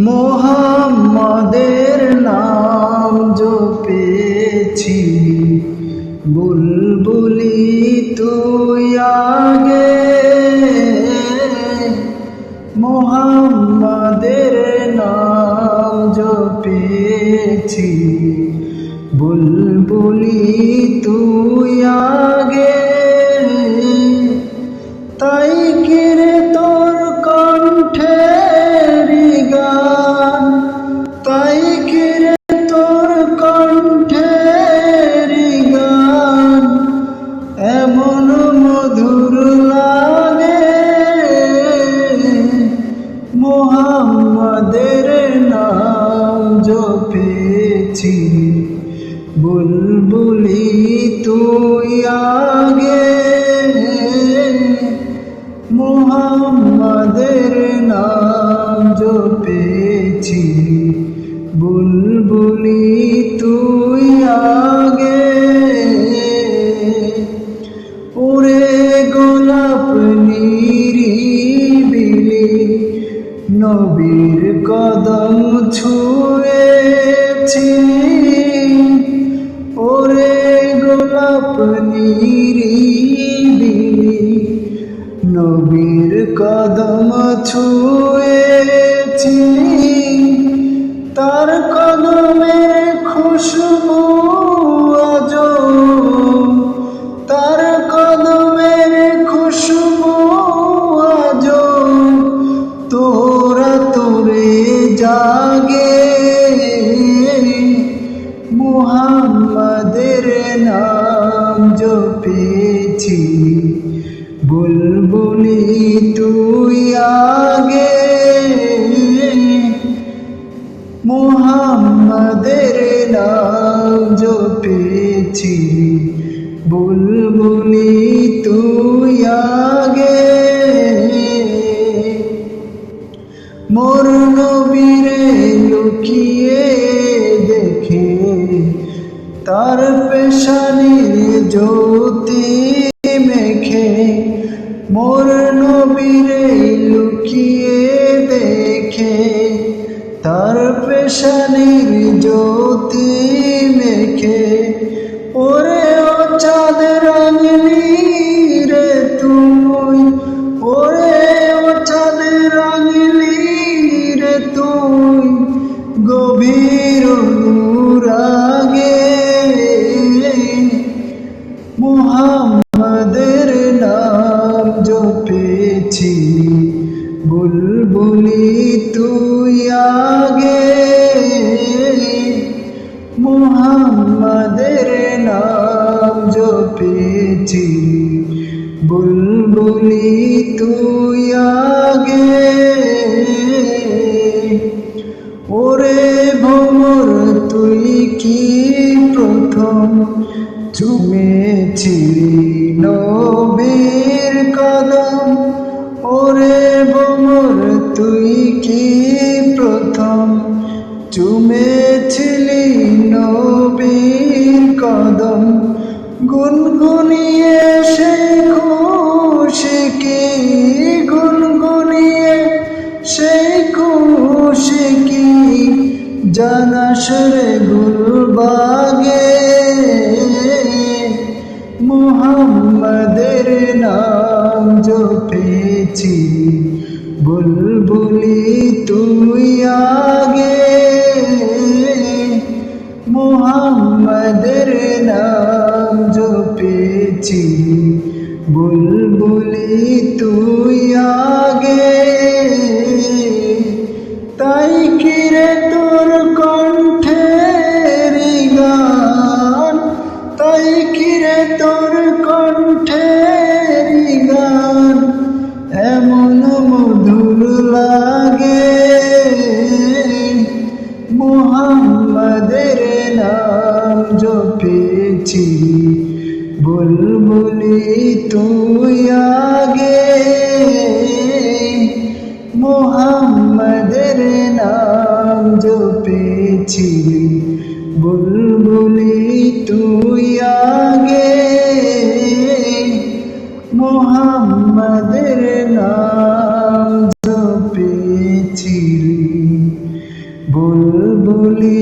মোহাম্মদের নাম জপেছি, বুলবুলি তুই আগে। মোহাম্মদের নাম জপেছি, বুলবুলি তুই আগে। তাই কিরে তোর কণ্ঠের গান, তাই কিরে তোর কণ্ঠের গান এমন মধুর লাগে। মোহাম্মদের নাম জপেছি, বুলবুলি তুই আগে। মোহাম্মদের নাম জপেছি, বুলবুলি তুই আগে। ওরে গোলাপ নিরিবিলি নবীর কদম ছুঁয়েছি, ওরে গোলাপ নিরিবিলি নবীর কদম ছুঁয়েছি। তার কদমের খুশবু আজো, তার কদমের খুশবু আজো তোরা তোরে জাগে। মুহাম্মাদের নাম জপেছি, বুলবুলি তুই আগে। মুহাম্মাদের নাম জপেছি, বুলবুলি তুই আগে। মোর নবীরে লুকিয়ে দেখে, তার পেশানির জ্যোতি মেখে। মোর নবীরে লুকিয়ে দেখে, তার পেশানির জ্যোতি মেখে। ওরে ও চাঁদ রাঙলি রে তুই, ওরে ও চাঁদ রাঙলি রে তুই গভীর অনুরাগে। মুহাম্মদের নাম জপেছি, বুলবুলি তুই আগে। মুহাম্মদের নাম জপেছি, বুলবুলি তুই আগে। ওরে ভোমর তুই কি প্রথম চুমেছিলি নবীর কদম। ওরে ভোমর তুই কি প্রথম চুমেছিলি নবীর কদম। গুনগুনিয়ে সেই খুশি কি, গুনগুনিয়ে সেই খুশি কি জানাস রে গুলবাগে। মুহাম্মদের নাম জপেছি, বুলবুলি তুই আগে। মুহাম্মদের নাম জপেছি, বুলবুলি তুই আগে। তাই কিরে তোর কণ্ঠের গান, তাই কিরে তোর কণ্ঠের গান এমন মধুর লাগে। মুহাম্মদের নাম জপেছি, বুলবুলি তুই আগে। মুহাম্মদের নাম জপেছি, বুলবুলি তুই আগে। মুহাম্মদের নাম জপেছি। বলি